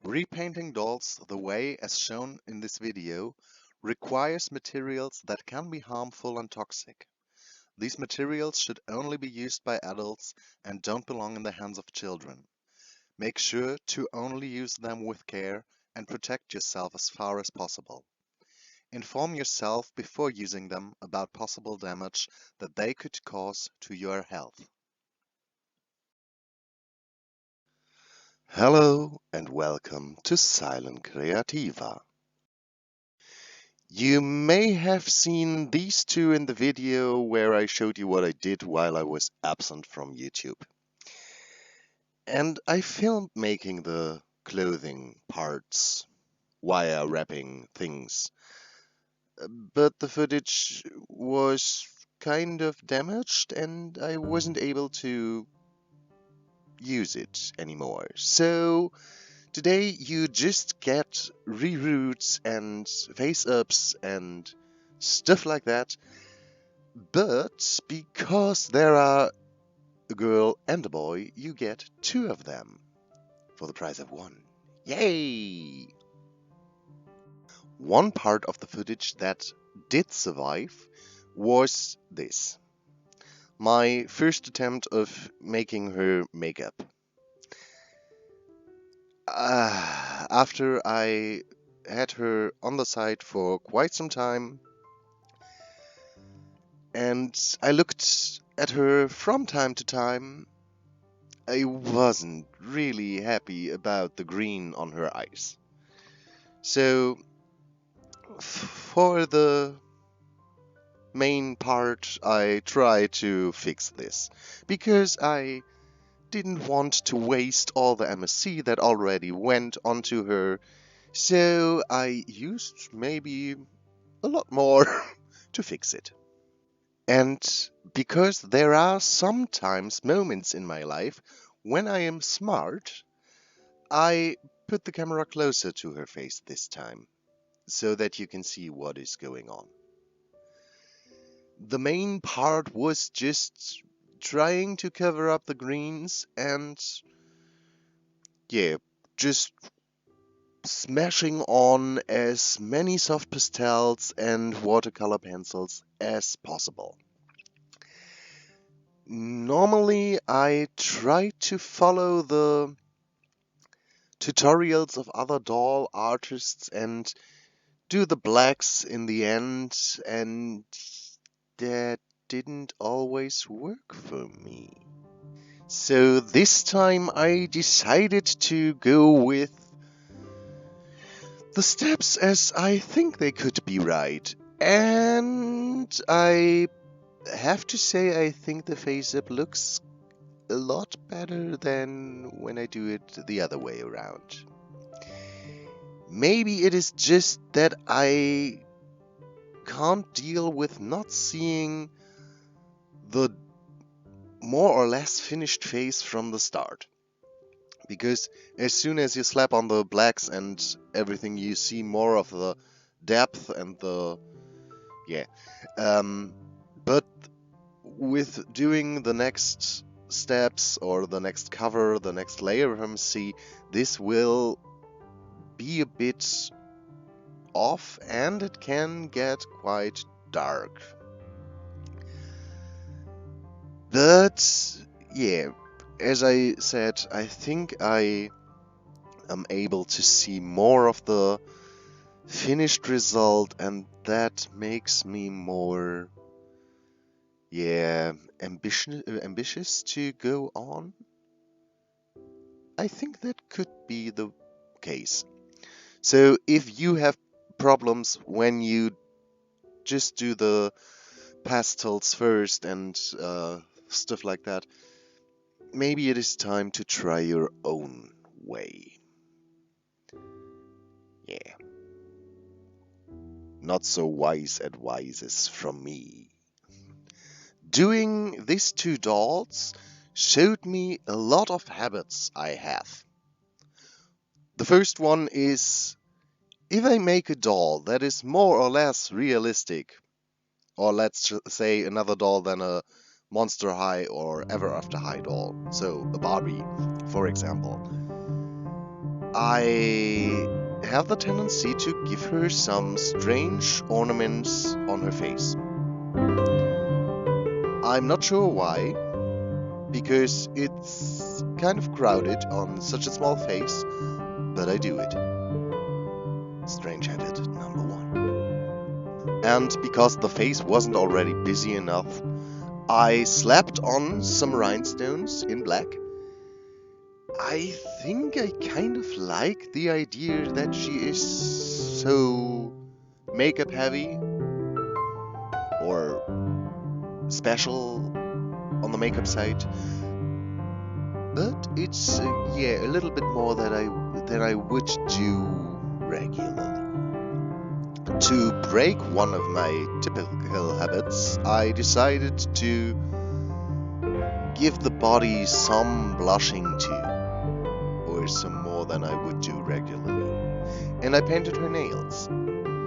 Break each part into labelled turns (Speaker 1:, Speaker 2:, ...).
Speaker 1: Repainting dolls the way as shown in this video requires materials that can be harmful and toxic. These materials should only be used by adults and don't belong in the hands of children. Make sure to only use them with care and protect yourself as far as possible. Inform yourself before using them about possible damage that they could cause to your health. Hello and welcome to Silent Creativa. You may have seen these two in the video where I showed you what I did while I was absent from YouTube. And I filmed making the clothing parts, wire wrapping things. But the footage was kind of damaged and I wasn't able to use it anymore. So today you just get reroutes and face-ups and stuff like that. But because there are a girl and a boy, you get two of them for the price of one. Yay! One part of the footage that did survive was this. My first attempt of making her makeup. After I had her on the side for quite some time, and I looked at her from time to time, I wasn't really happy about the green on her eyes. So, for the main part, I tried to fix this, because I didn't want to waste all the MSC that already went onto her, so I used maybe a lot more to fix it. And because there are sometimes moments in my life when I am smart, I put the camera closer to her face this time, so that you can see what is going on. The main part was just trying to cover up the greens and, yeah, just smashing on as many soft pastels and watercolor pencils as possible. Normally, I try to follow the tutorials of other doll artists and do the blacks in the end, and that didn't always work for me. So this time I decided to go with the steps as I think they could be right. And I have to say I think the face-up looks a lot better than when I do it the other way around. Maybe it is just that I can't deal with not seeing the more or less finished face from the start. Because as soon as you slap on the blacks and everything, you see more of the depth and the... yeah. But with doing the next steps or the next cover, the next layer of MC, this will be a bit off and it can get quite dark. But yeah, as I said, I think I am able to see more of the finished result, and that makes me more, yeah, ambitious to go on. I think that could be the case. So if you have problems when you just do the pastels first and stuff like that, maybe it is time to try your own way. Yeah. Not so wise advices from me. Doing these two dolls showed me a lot of habits I have. The first one is, if I make a doll that is more or less realistic, or let's say another doll than a Monster High or Ever After High doll, so a Barbie, for example, I have the tendency to give her some strange ornaments on her face. I'm not sure why, because it's kind of crowded on such a small face, but I do it. Strange habit number 1. And because the face wasn't already busy enough, I slapped on some rhinestones in black. I think I kind of like the idea that she is so makeup heavy or special on the makeup side. But it's a little bit more than I would do regularly. To break one of my typical habits, I decided to give the body some blushing too, or some more than I would do regularly. And I painted her nails.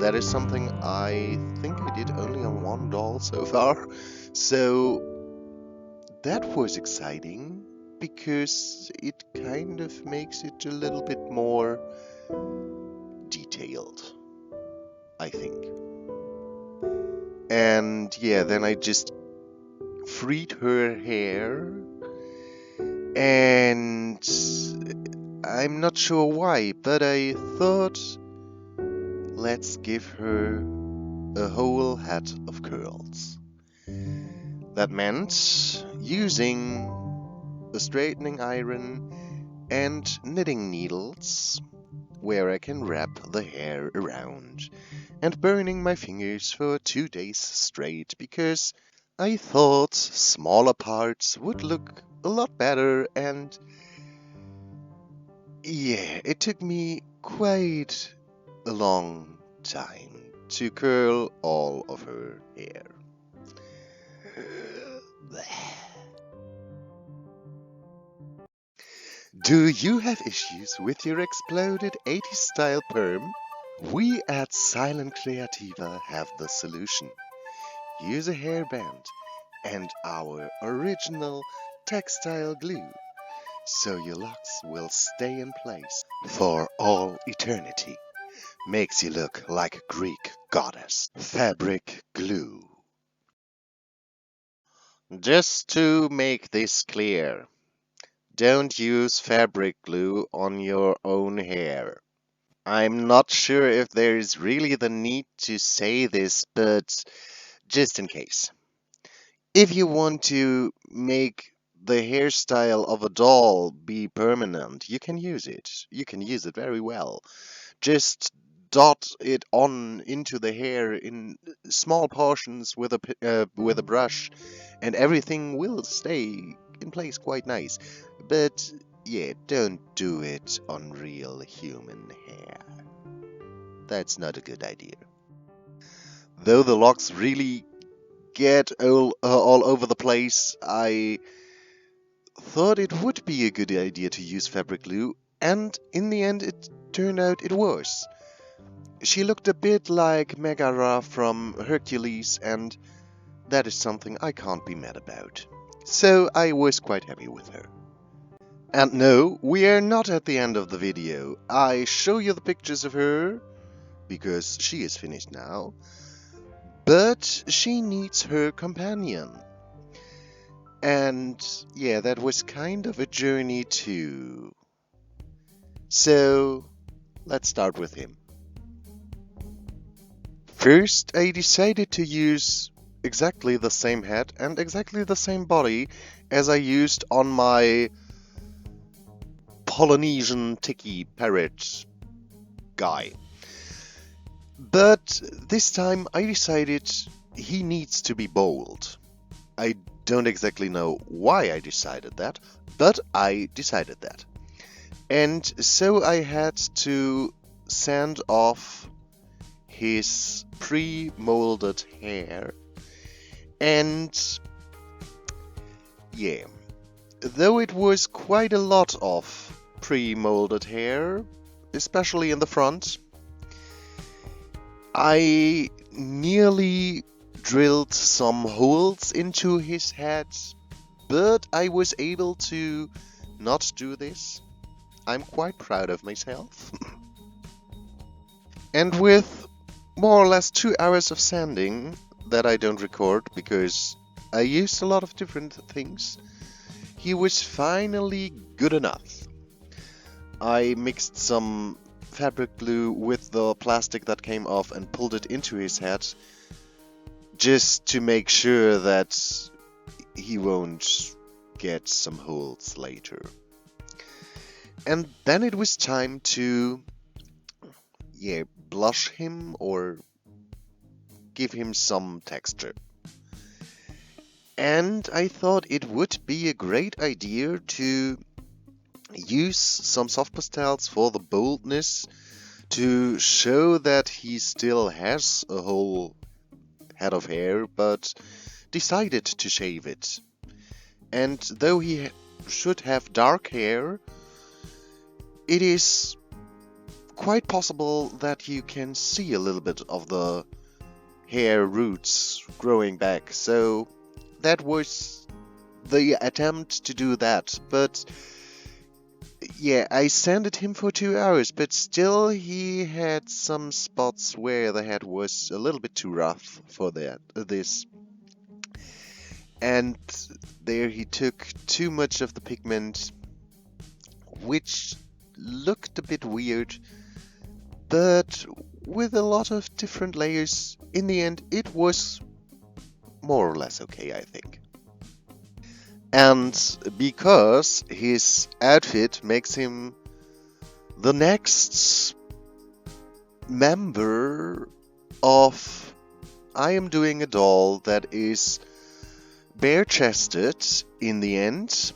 Speaker 1: That is something I think I did only on one doll so far. So that was exciting, because it kind of makes it a little bit more detailed, I think. And yeah, then I just freed her hair, and I'm not sure why, but I thought, let's give her a whole head of curls. That meant using a straightening iron and knitting needles, where I can wrap the hair around, and burning my fingers for 2 days straight, because I thought smaller parts would look a lot better. And yeah, it took me quite a long time to curl all of her hair. Do you have issues with your exploded 80s style perm? We at Silent Creativa have the solution. Use a hairband and our original textile glue, so your locks will stay in place for all eternity. Makes you look like a Greek goddess. Fabric glue. Just to make this clear, don't use fabric glue on your own hair. I'm not sure if there is really the need to say this, but just in case. If you want to make the hairstyle of a doll be permanent, you can use it. You can use it very well. Just dot it on into the hair in small portions with a brush, and everything will stay in place quite nice. But yeah, don't do it on real human hair. That's not a good idea. Though the locks really get all over the place, I thought it would be a good idea to use fabric glue, and in the end it turned out it was. She looked a bit like Megara from Hercules, and that is something I can't be mad about. So I was quite happy with her. And no, we are not at the end of the video. I show you the pictures of her, because she is finished now. But she needs her companion. And yeah, that was kind of a journey too. So let's start with him. First, I decided to use exactly the same head and exactly the same body as I used on my Polynesian tiki parrot guy. But this time I decided he needs to be bold. I don't exactly know why I decided that, but I decided that. And so I had to sand off his pre-molded hair. And yeah, though it was quite a lot of pre-molded hair, especially in the front, I nearly drilled some holes into his head, but I was able to not do this. I'm quite proud of myself. And with more or less 2 hours of sanding that I don't record because I used a lot of different things, he was finally good enough. I mixed some fabric glue with the plastic that came off and pulled it into his head just to make sure that he won't get some holes later. And then it was time to, blush him or give him some texture. And I thought it would be a great idea to use some soft pastels for the boldness to show that he still has a whole head of hair, but decided to shave it. And though he should have dark hair, it is quite possible that you can see a little bit of the hair roots growing back. So that was the attempt to do that. But yeah, I sanded him for 2 hours, but still he had some spots where the head was a little bit too rough for this. And there he took too much of the pigment, which looked a bit weird, but with a lot of different layers, in the end it was more or less okay, I think. And because his outfit makes him the next member of I Am Doing a Doll that is bare-chested in the end,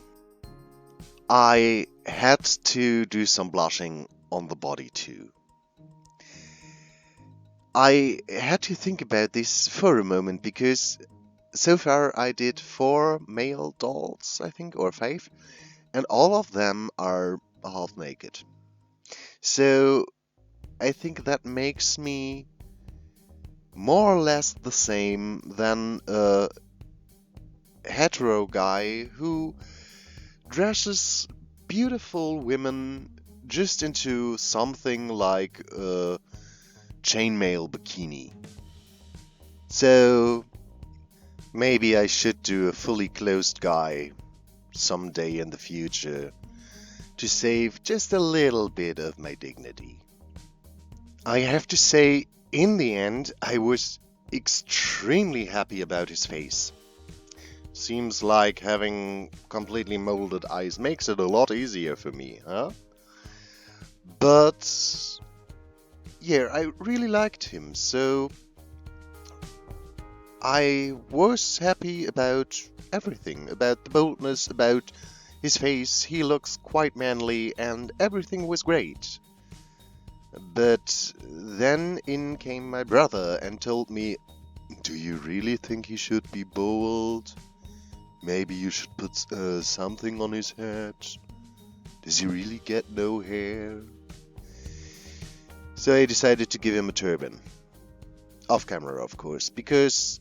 Speaker 1: I had to do some blushing on the body too. I had to think about this for a moment because so far I did 4 male dolls, I think, or 5, and all of them are half naked. So I think that makes me more or less the same than a hetero guy who dresses beautiful women just into something like a chainmail bikini. So maybe I should do a fully clothed guy someday in the future to save just a little bit of my dignity. I have to say, in the end, I was extremely happy about his face. Seems like having completely molded eyes makes it a lot easier for me, huh? But yeah, I really liked him, so I was happy about everything, about the boldness, about his face. He looks quite manly and everything was great. But then in came my brother and told me, "Do you really think he should be bold? Maybe you should put something on his head. Does he really get no hair?" So I decided to give him a turban. Off camera, of course, because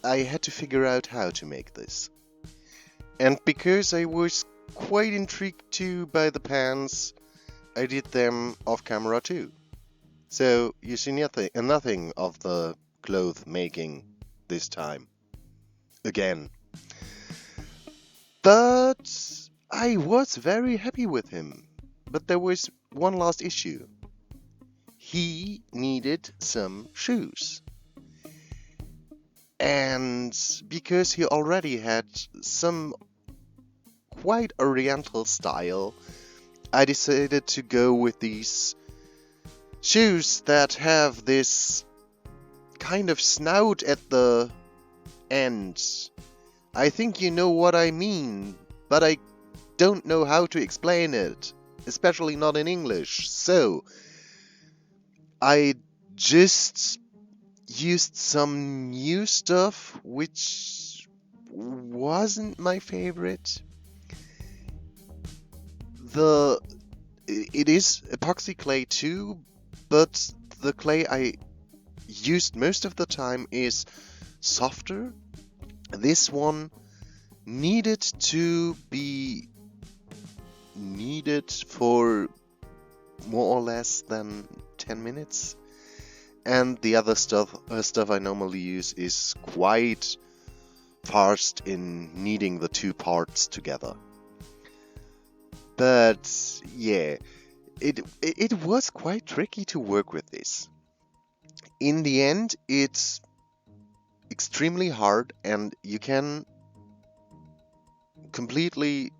Speaker 1: I had to figure out how to make this. And because I was quite intrigued too by the pants, I did them off camera too. So you see nothing of the cloth making this time. Again. But I was very happy with him. But there was one last issue. He needed some shoes. And because he already had some quite Oriental style, I decided to go with these shoes that have this kind of snout at the end. I think you know what I mean, but I don't know how to explain it, especially not in English. So I just used some new stuff which wasn't my favorite. It is epoxy clay too, but the clay I used most of the time is softer. This one needed to be kneaded for more or less than 10 minutes. And the other stuff I normally use is quite fast in kneading the two parts together. But yeah, it was quite tricky to work with this. In the end, it's extremely hard, and you can completely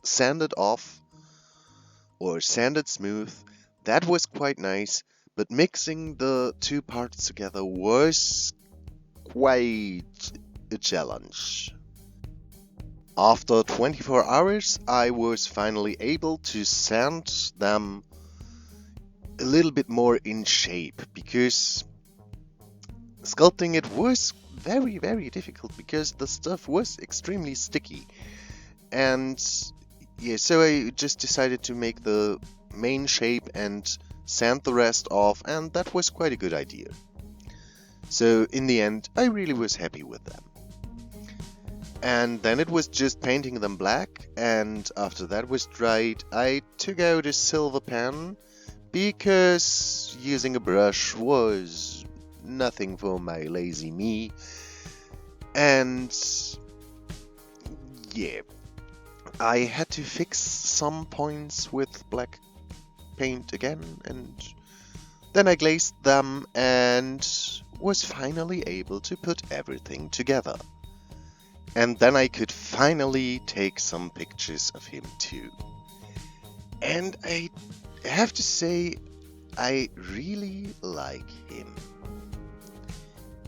Speaker 1: sand it off or sand it smooth. That was quite nice, but mixing the two parts together was quite a challenge. After 24 hours, I was finally able to sand them a little bit more in shape, because sculpting it was very, very difficult because the stuff was extremely sticky. And yeah, so I just decided to make the main shape and sand the rest off, and that was quite a good idea. So in the end, I really was happy with them. And then it was just painting them black, and after that was dried, I took out a silver pen, because using a brush was nothing for my lazy me. And yeah, I had to fix some points with black paint again, and then I glazed them and was finally able to put everything together. And then I could finally take some pictures of him too. And I have to say, I really like him.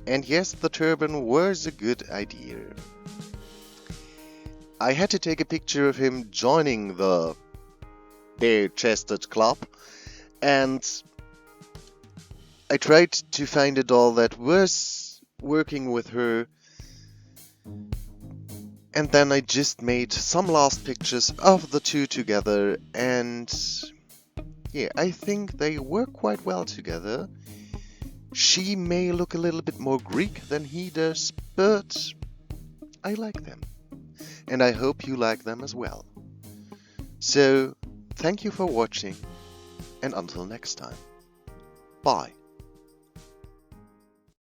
Speaker 1: And yes, the turban was a good idea. I had to take a picture of him joining the bare-chested club, and I tried to find a doll that was working with her. And then I just made some last pictures of the two together, and yeah, I think they work quite well together. She may look a little bit more Greek than he does, but I like them. And I hope you like them as well. So, thank you for watching, and until next time. Bye.